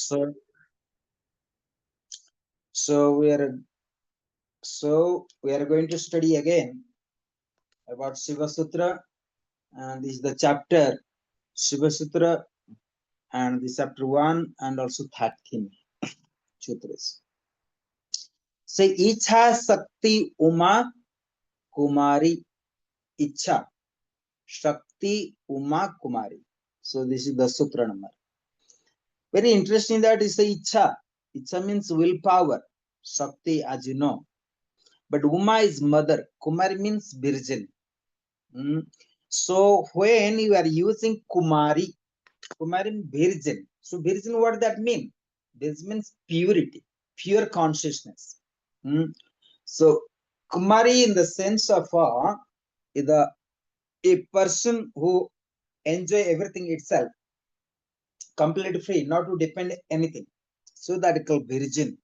So, so we are going to study again about Shiva Sutra, and this is the chapter Shiva Sutra, and this chapter 1 and also 13 sutras. Say Icha Sakti Uma Kumari Icha Shakti Uma Kumari. So this is the sutra number. Very interesting that is the Icha. Icha means willpower. Shakti, as you know. But Uma is mother. Kumari means virgin. So when you are using Kumari, Kumari means virgin. So virgin, what does that mean? This means purity, pure consciousness. So Kumari in the sense of a person who enjoy everything itself, completely free, not to depend anything. So that is called virgin.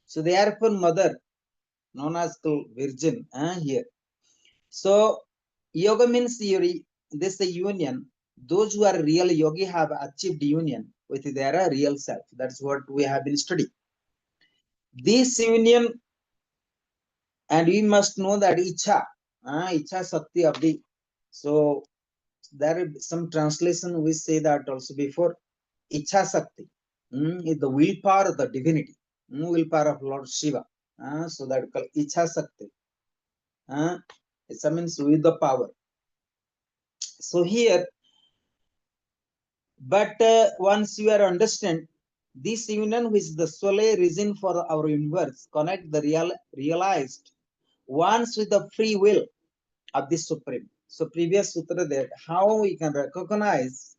So therefore mother, known as called virgin here. So yoga means this the union. Those who are real yogi have achieved union with their real self. That's what we have been studying. This union, and we must know that Icha Sakti of the. So there is some translation we say that also before. Icha Sakti is the willpower of the divinity, willpower of Lord Shiva. So that is called Icha Sakti. It means with the power. So here, but once you are understand this union, which is the sole reason for our universe, connect the realized once with the free will of the Supreme. So previous sutra there, how we can recognize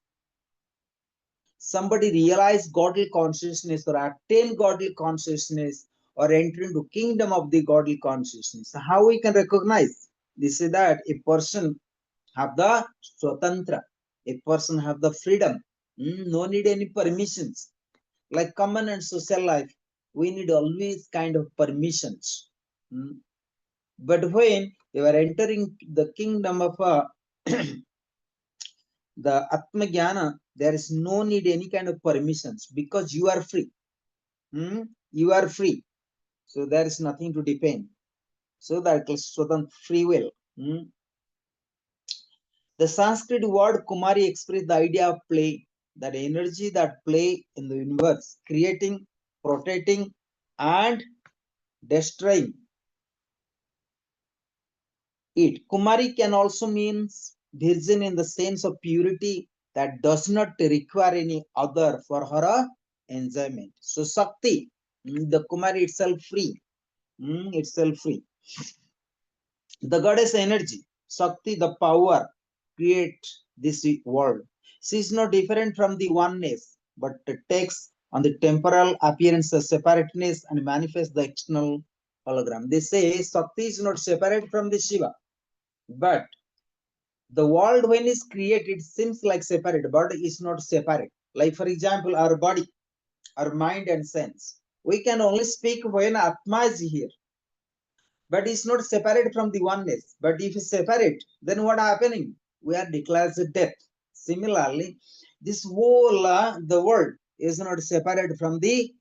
somebody realize godly consciousness or attain godly consciousness or enter into kingdom of the godly consciousness. So how we can recognize? This is that a person have the swatantra, a person have the freedom, no need any permissions. Like common and social life, we need always kind of permissions. But when you are entering the kingdom of the Atma Jnana, there is no need any kind of permissions because you are free. You are free. So there is nothing to depend. So that is free will. The Sanskrit word Kumari expresses the idea of play, that energy that play in the universe, creating, protecting, and destroying it. Kumari can also mean virgin in the sense of purity that does not require any other for her enjoyment. So Sakti, the Kumari itself free, itself free. The goddess energy, Sakti, the power, create this world. She is not different from the oneness, but takes on the temporal appearance of separateness and manifests the external hologram. They say Sakti is not separate from the Shiva, but the world when is created seems like separate, but it's not separate. Like for example, our body, our mind and sense. We can only speak when Atma is here. But it's not separate from the oneness. But if it's separate, then what happening? We are declared death. Similarly, this whole the world is not separate from the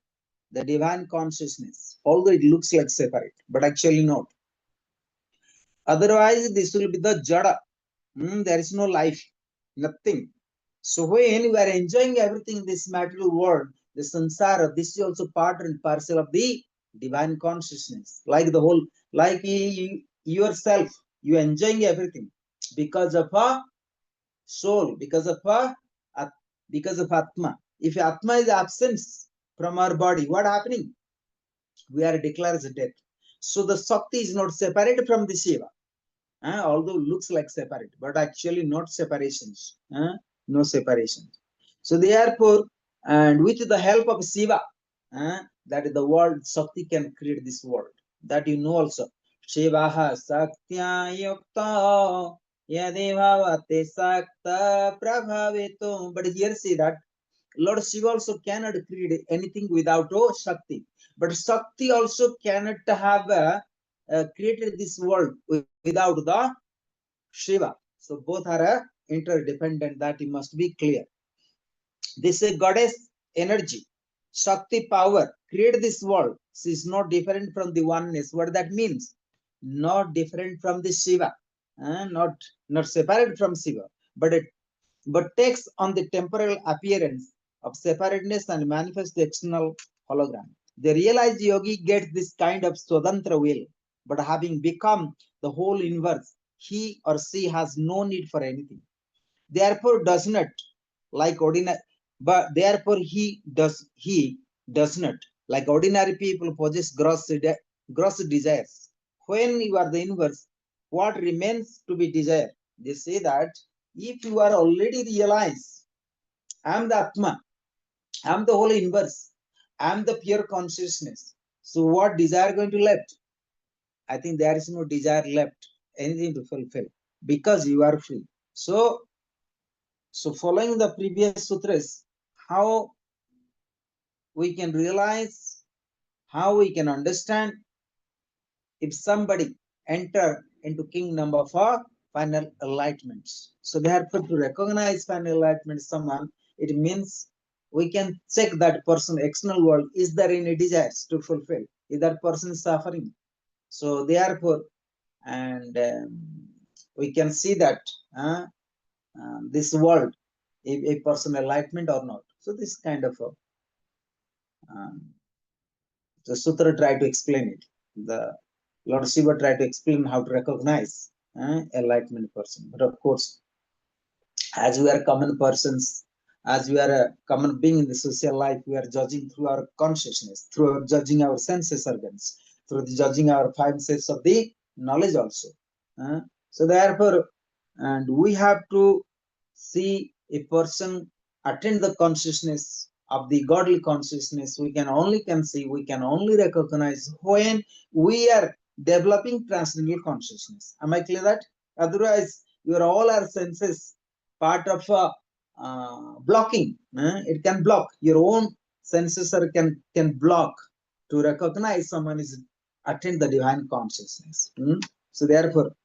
divine consciousness, although it looks like separate, but actually not. Otherwise, this will be the jada. There is no life, nothing. So when we are enjoying everything in this material world, the samsara, this is also part and parcel of the divine consciousness. Like the whole, like yourself, you enjoying everything because of a soul, because of Atma. If Atma is absent from our body, what happening? We are declared as death. So the Sakti is not separate from the Shiva. Although looks like separate, but actually not separations. No separations. So therefore, and with the help of Shiva, that is the world, Sakti can create this world. That you know also. Shivaha Saktya Yukta Yadevavate Sakta Prabhavito. But here see that Lord Shiva also cannot create anything without Shakti. But Shakti also cannot have created this world without the Shiva. So both are interdependent, that it must be clear. This goddess energy, Shakti power, create this world. She is not different from the oneness. What that means? Not different from the Shiva, not separate from Shiva, but takes on the temporal appearance of separateness and manifests the external hologram. The realized yogi gets this kind of swatantra will, but having become the whole universe, he or she has no need for anything. Therefore, does not like ordinary, but therefore he does not like ordinary people possess gross desires. When you are the universe, what remains to be desired? They say that if you are already realized, I am the Atma, I am the whole universe, I am the pure consciousness. So what desire going to left? I think there is no desire left, anything to fulfill, because you are free. So following the previous sutras, how we can realize, how we can understand if somebody enter into kingdom of final enlightenment. So therefore, to recognize final enlightenment someone, it means we can check that person external world, is there any desires to fulfill? Is that person suffering? So therefore, and we can see that this world, if a person enlightenment or not. So this kind of the sutra try to explain it. The Lord Shiva tried to explain how to recognize enlightenment person. But of course, as we are common persons, as we are a common being in the social life, we are judging through our consciousness, through our judging our senses organs, through the judging our five senses of the knowledge also. So therefore, and we have to see a person attain the consciousness of the godly consciousness. We can only recognize when we are developing transcendental consciousness. Am I clear that? Otherwise, your all our senses part of blocking. It can block your own senses, or can block to recognize someone is attain the divine consciousness. So therefore,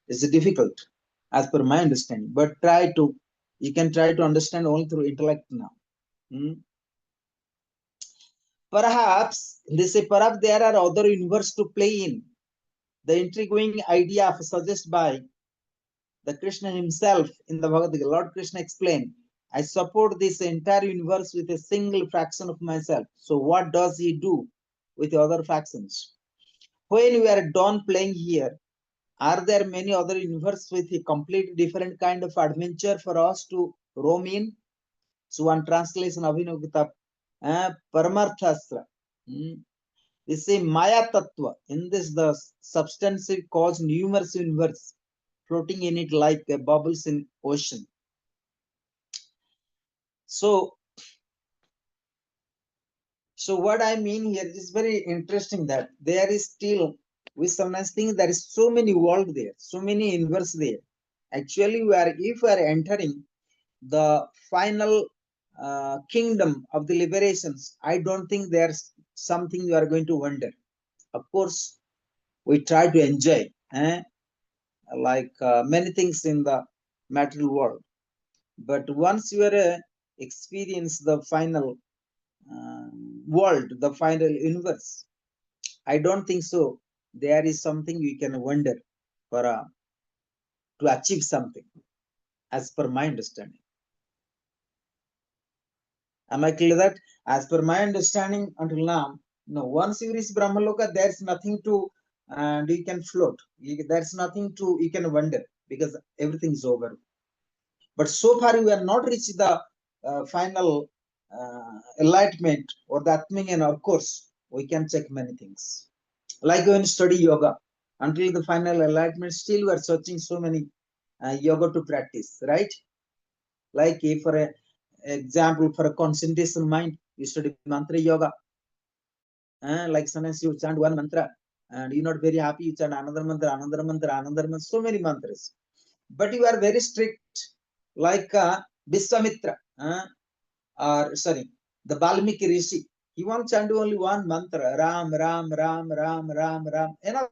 it's difficult as per my understanding. But you can try to understand only through intellect now. Perhaps there are other universes to play in. The intriguing idea suggested by the Krishna himself in the Bhagavad Gita. Lord Krishna explained, I support this entire universe with a single fraction of myself. So what does he do with the other fractions? When we are done playing here, are there many other universes with a completely different kind of adventure for us to roam in? So one translation of Paramarthastra. They say Maya Tattva. In this, the substantive cause numerous universes floating in it like bubbles in ocean. So what I mean here is very interesting that there is still, we sometimes think there is so many world there, so many universe there. Actually, if we are entering the final kingdom of the liberations, I don't think there's something you are going to wonder. Of course, we try to enjoy like many things in the material world. But once you are experience the final world, the final universe, I don't think so. There is something you can wonder for to achieve something, as per my understanding. Am I clear that? As per my understanding until now, no. Once you reach Brahmaloka, there's nothing to, and you can float. There's nothing to you can wonder because everything's over. But so far you have not reached the final enlightenment or the Atman, and of course we can check many things. Like when you study yoga, until the final enlightenment, still we are searching so many yoga to practice, right? Like if for a example, for a concentration mind, you study mantra yoga. Like sometimes you chant one mantra and you're not very happy, you chant another mantra, another mantra, another mantra, so many mantras. But you are very strict, like Viswamitra, or sorry, the Valmiki Rishi. He wants to chant only one mantra, Ram, Ram, Ram, Ram, Ram, Ram, enough.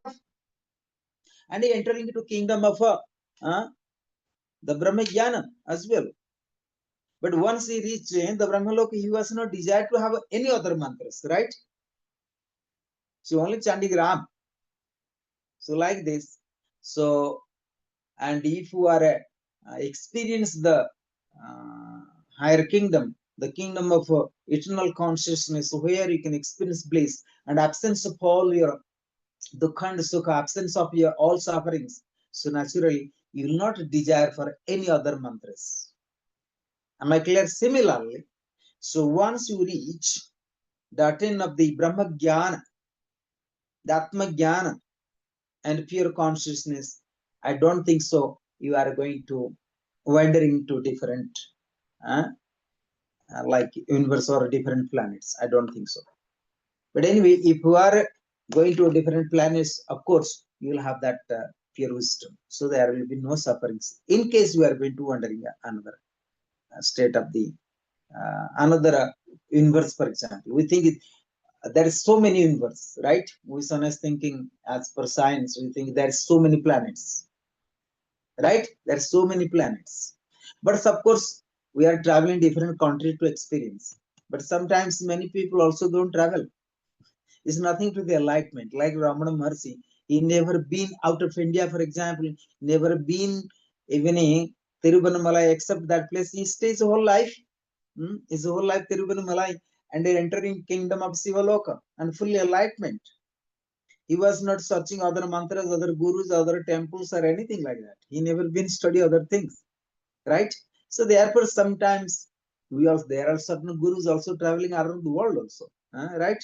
And he entering into kingdom of the Brahma Jnana as well. But once he reached the Brahmaloka, he was not desired to have any other mantras, right? So only chanting Ram. So like this. So, and if you are experience the higher kingdom, the kingdom of eternal consciousness, where you can experience bliss and absence of all your dukha and sukha, absence of your all sufferings. So naturally, you will not desire for any other mantras. Am I clear? Similarly, so once you reach the attain of the Brahma Jnana, the Atma Jnana, and pure consciousness, I don't think so. You are going to wandering to different, uh, like universe or different planets. I don't think so. But anyway, if you are going to different planets, of course, you will have that pure wisdom. So there will be no sufferings. In case you are going to wandering another state of the another universe, for example, we think there is so many universe, right? We sometimes thinking as per science, we think there is so many planets, right? There are so many planets, but of course we are traveling different country to experience. But sometimes many people also don't travel. It's nothing to the enlightenment. Like Ramana Maharshi, he never been out of India, for example, never been even in Tiruvannamalai, except that place. He stays whole life, his whole life Tiruvannamalai, and entering kingdom of Sivaloka and full enlightenment. He was not searching other mantras, other gurus, other temples, or anything like that. He never been study other things, right? So therefore, sometimes we also there are certain gurus also traveling around the world also, right?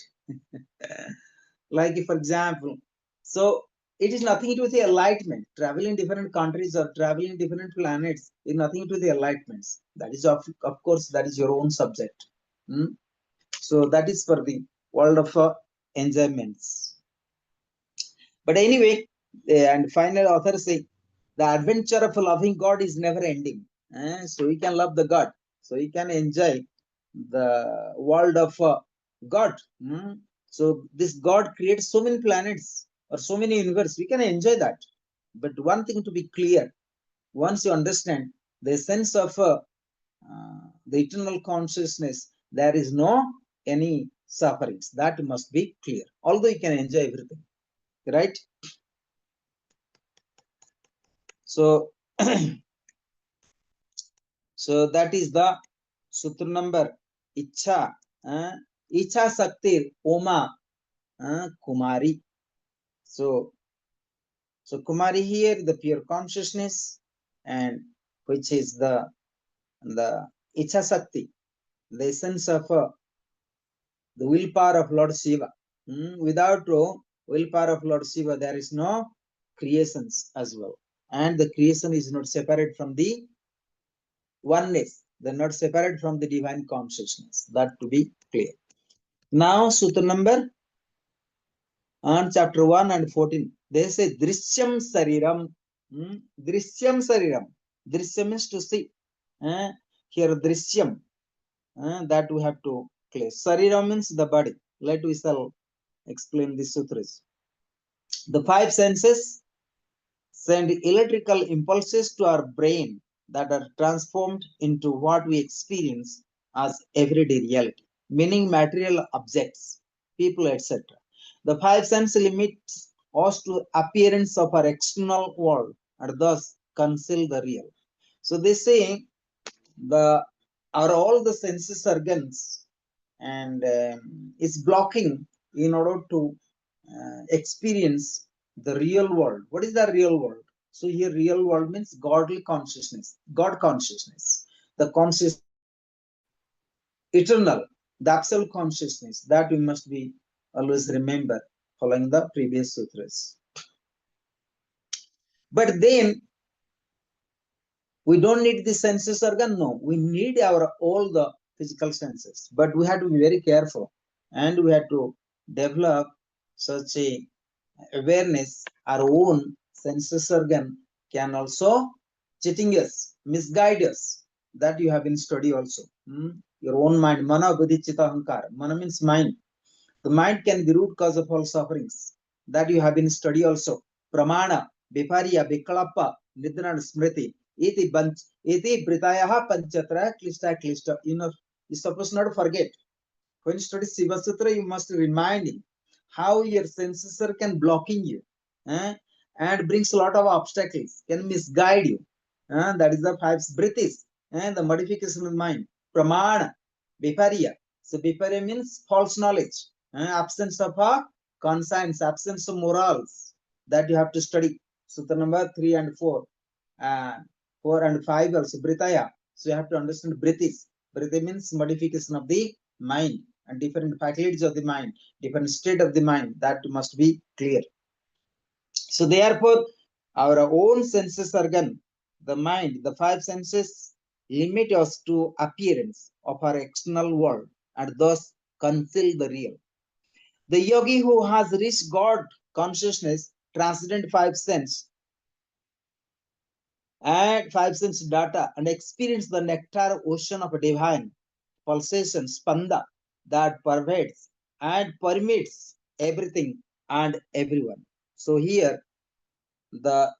Like for example, so it is nothing to do with the enlightenment. Travel in different countries or travel in different planets is nothing to do with the enlightenments. That is of course that is your own subject. So that is for the world of enjoyments. But anyway, and final author say the adventure of loving God is never ending. So we can love the God. So we can enjoy the world of God. So this God creates so many planets or so many universes. We can enjoy that. But one thing to be clear, once you understand the essence of the eternal consciousness, there is no any sufferings. That must be clear. Although you can enjoy everything, right? So, so that is the sutra number Icha. Icha Saktir Oma Kumari. So Kumari here, the pure consciousness, and which is the Icha Sakti, the essence of the willpower of Lord Shiva. Without willpower of Lord Shiva, there is no creations as well. And the creation is not separate from the oneness. They're not separate from the divine consciousness. That to be clear. Now, Sutra number on chapter 1 and 14. They say Drishyam Sariram. Drishyam Sariram. Drishyam means to see. Here Drishyam. That we have to clear. Sariram means the body. Let we shall explain the sutras. The five senses send electrical impulses to our brain that are transformed into what we experience as everyday reality, meaning material objects, people, etc. The five sense limits us to appearance of our external world and thus conceal the real. So they say the are all the senses organs and is blocking in order to experience the real world. What is the real world? So here real world means godly consciousness, God consciousness, the conscious eternal, the absolute consciousness that we must be always remember following the previous sutras. But then we don't need the senses organ. No, we need our all the physical senses, but we have to be very careful and we have to develop such a awareness. Our own senses organ can also cheating us, misguide us. That you have in study also. Your own mind, mana buddhi chitta ahankar. Mana means mind. The mind can be root cause of all sufferings. That you have in study also. Pramana, Viparya, Vikalapa, Nidra and Smriti. Iti Britaya Panchatra Klishta Klishta. You're supposed not to forget. When you study Shiva Sutra, you must remind him how your senses are can blocking you, eh, and brings a lot of obstacles, can misguide you. That is the five britis, and the modification of mind. Pramana, Viparya. So Viparya means false knowledge, absence of conscience, absence of morals that you have to study. Sutra number 3 and 4. 4 and 5 also Britaya. So you have to understand Britis. Briti means modification of the mind and different faculties of the mind, different state of the mind, that must be clear. So therefore, our own senses organ, the mind, the five senses limit us to appearance of our external world and thus conceal the real. The yogi who has reached God consciousness transcend five sense data and experience the nectar ocean of a divine pulsation, spanda, that pervades and permits everything and everyone. So here, the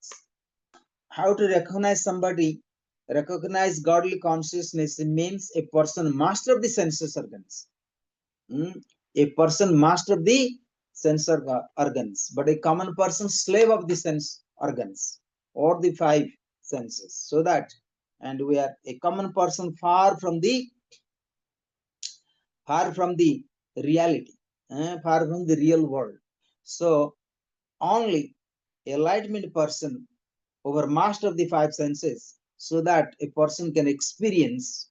how to recognize somebody, recognize godly consciousness means a person master of the senses organs. A person master of the sense organs, but a common person slave of the sense organs or the five senses. So that, and we are a common person far from the reality, far from the real world. So only a enlightened person over master of the five senses, so that a person can experience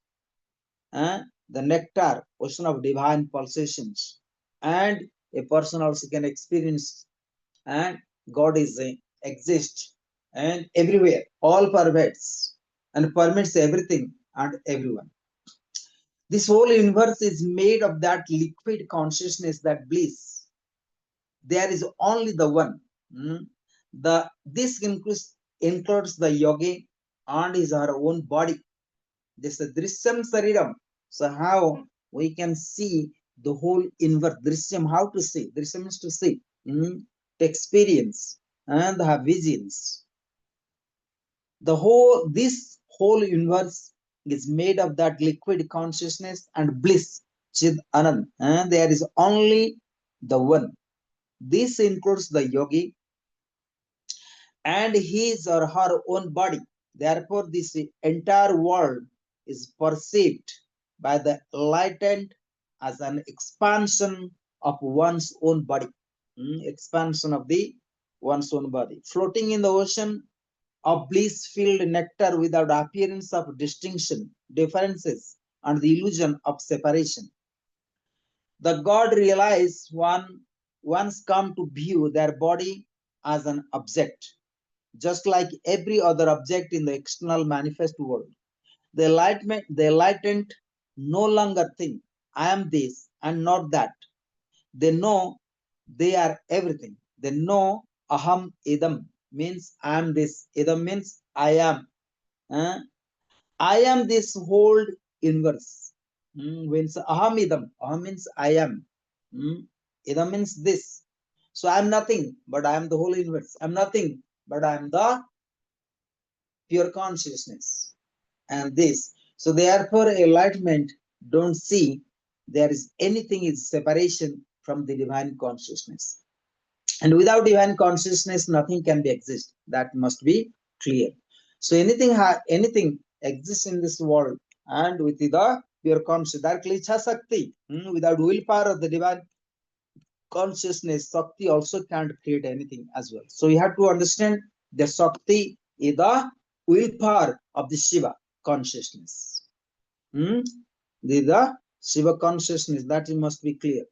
the nectar, ocean of divine pulsations, and a person also can experience and God is exist and everywhere, all pervades and permits everything and everyone. This whole universe is made of that liquid consciousness, that bliss. There is only the one. This includes the yogi and his her own body. This is Drishyam Sariram. So how we can see the whole inverse. Drishyam, how to see? Drishyam means to see, to experience, and have visions. This whole universe is made of that liquid consciousness and bliss, Chid Anand. And there is only the one. This includes the yogi and his or her own body. Therefore, this entire world is perceived by the enlightened as an expansion of one's own body. Expansion of the one's own body. Floating in the ocean of bliss-filled nectar without appearance of distinction, differences, and the illusion of separation. The God realized once come to view their body as an object, just like every other object in the external manifest world. The enlightened no longer think, I am this and not that. They know they are everything. They know aham idam means I am this. Idam means I am. Uh, I am this whole universe. Means aham idam. Aham means I am. Idam means this. So I am nothing, but I am the whole universe. I am nothing, but I am the pure consciousness. And this. So therefore, enlightenment don't see there is anything is separation from the divine consciousness. And without divine consciousness, nothing can be exist. That must be clear. So anything exists in this world, and with the pure consciousness, directly ichha sakti, without willpower of the divine consciousness, Sakti also can't create anything as well. So you have to understand the Sakti is the willpower of the Shiva consciousness. The Shiva consciousness, that must be clear.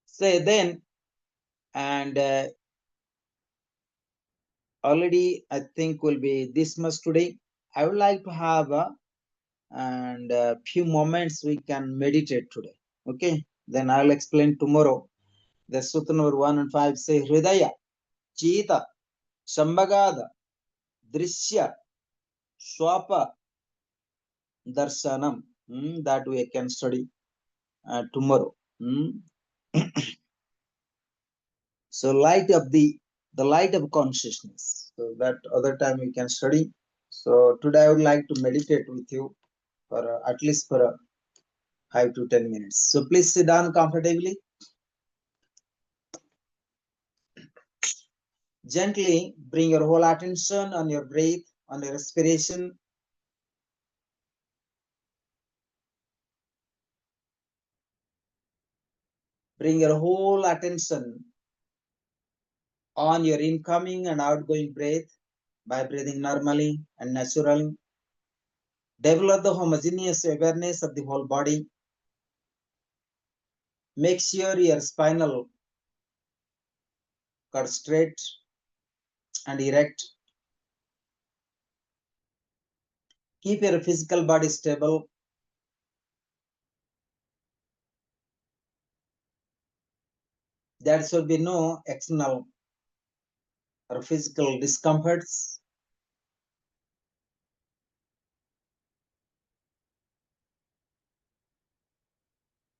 Say then, and already I think will be this much today. I would like to have and a few moments we can meditate today. Okay, then I'll explain tomorrow. The Sutra number 1 and 5 say Hridaya, Chita, Sambagada, Drishya, Swapa, Darshanam. That we can study tomorrow. So light of the the light of consciousness. So that other time we can study. So today I would like to meditate with you for at least for 5 to 10 minutes. So please sit down comfortably. Gently bring your whole attention on your breath, on your respiration. Bring your whole attention on your incoming and outgoing breath by breathing normally and naturally. Develop the homogeneous awareness of the whole body. Make sure your spinal cord straight and erect. Keep your physical body stable. There should be no external or physical discomforts.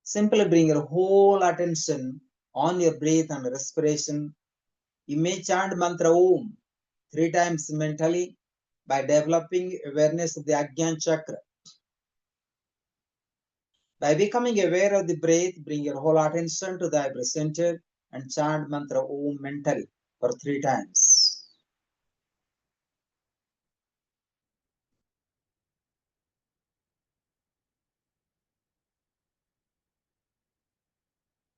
Simply bring your whole attention on your breath and respiration. You may chant mantra Om 3 times mentally by developing awareness of the Ajna chakra. By becoming aware of the breath, bring your whole attention to the epicenter and chant mantra Om mentally for 3 times.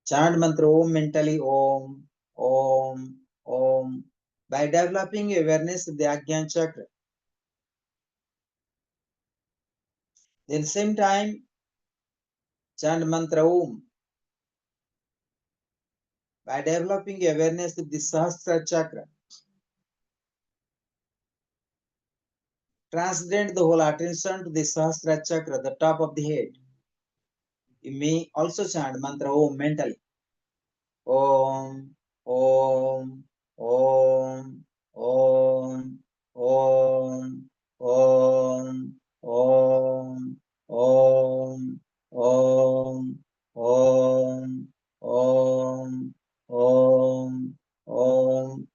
Chant mantra Om mentally Om, Om, Om by developing awareness of the Ajna chakra. At the same time, chant mantra Om by developing awareness of the Sahasrara chakra. Transcend the whole attention to the Sahasrara chakra, the top of the head. You may also chant mantra Om mentally. Om, Om, Om, Om, Om, Om, Om, Om, Om, Om, Om, Om, Om.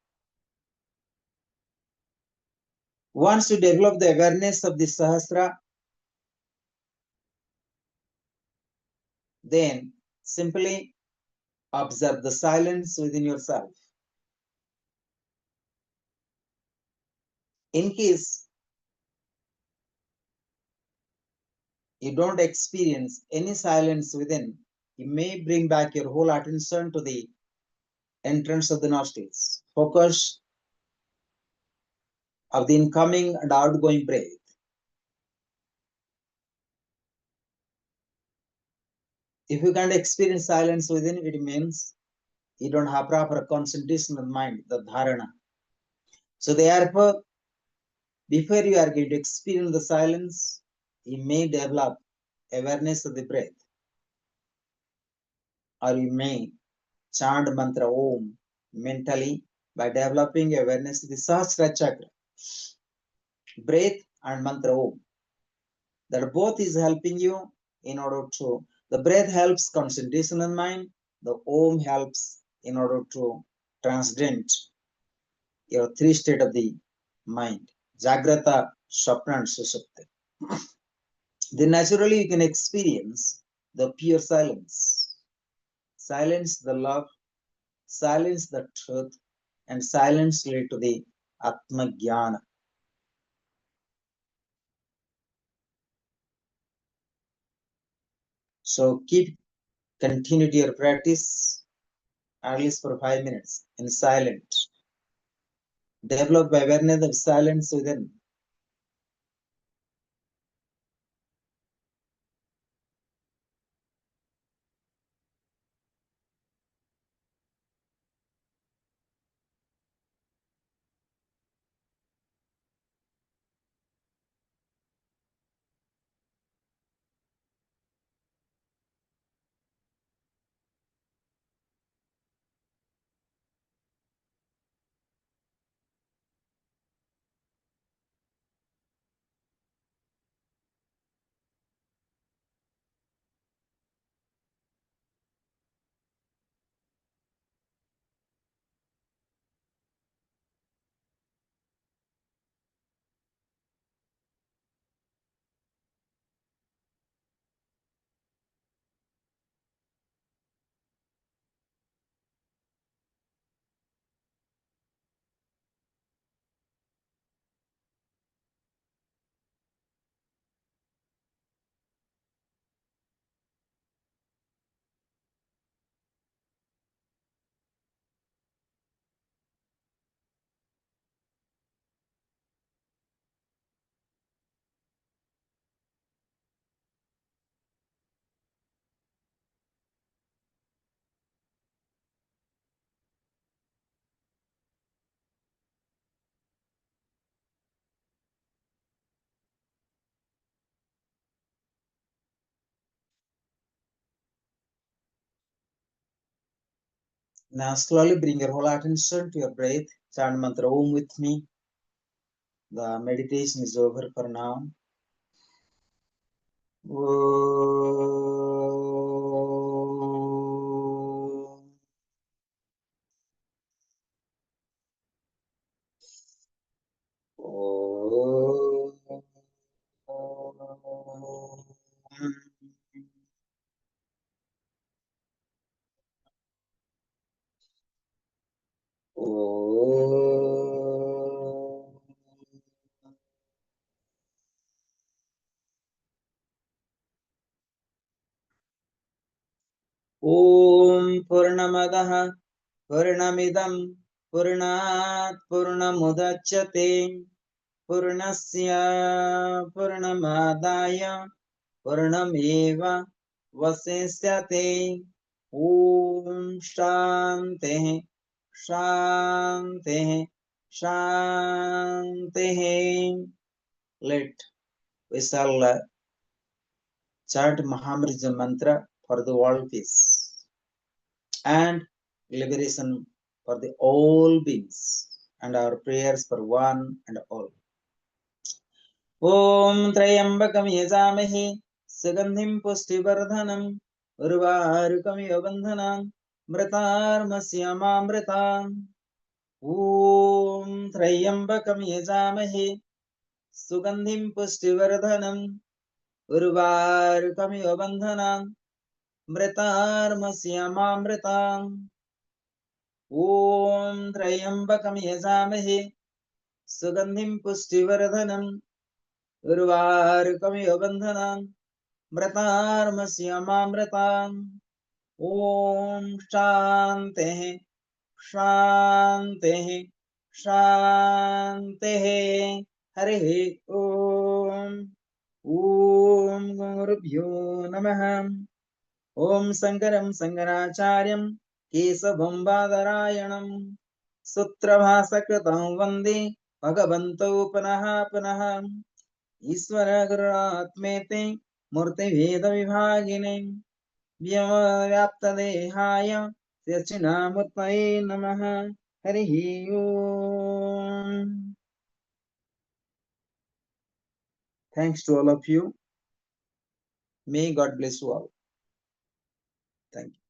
Once you develop the awareness of the Sahasrara, then simply observe the silence within yourself. In case you don't experience any silence within, you may bring back your whole attention to the entrance of the nostrils. Focus of the incoming and outgoing breath. If you can't experience silence within, it means you don't have proper concentration of mind, the dharana. So therefore, before you are going to experience the silence, you may develop awareness of the breath, or you may chant mantra Om mentally by developing awareness of the Sahasrara chakra. Breath and mantra Om. That both is helping you in order to, the breath helps concentration in mind, the Om helps in order to transcend your 3 state of the mind. Jagrata, Swapna and Sushupti. Then naturally you can experience the pure silence. Silence the love, silence the truth, and silence lead to the Atma Jnana. So continue your practice at least for 5 minutes in silence. Develop awareness of silence within. Now slowly bring your whole attention to your breath. Chant mantra Om with me. The meditation is over for now. Om Purnamadah Purnamidam Purnat Purnamudachyate Purnasya Purnamadaya Purnameva Vasishyate. Om Shanti Shanti Shanti. Let we shall chant Mahamrija mantra for the world peace and liberation for the all beings, and our prayers for one and all. Om Trayambakam Yajamahe Sugandhim Pustivardhanam Urvarukam Yogandhanam Mritarmasyamamritam. Om Trayambakam Yajamahe Sugandhim Pustivardhanam Urvarukam Yogandhanam Mritarmasyamamritam. Om Trayambakam Yajamahe Sugandhim Pustivardhanam Urvarukam Yogandhanam Mritarmasyamamritam. Om Shanti Shanti Shanti. Hare Om. Om Gurubhyo Namaha. Om Sankaram Sankaracharyam Kesavam Badarayanam Sutrabhasakritam Vande Bhagavanto Panaha Panaha. Ishvara Gururatmete Murti Veda Vibhagine Vyaptadehaya Sachinaamurtaye Namaha. Harihi Om. Thanks to all of you. May God bless you all. Thank you.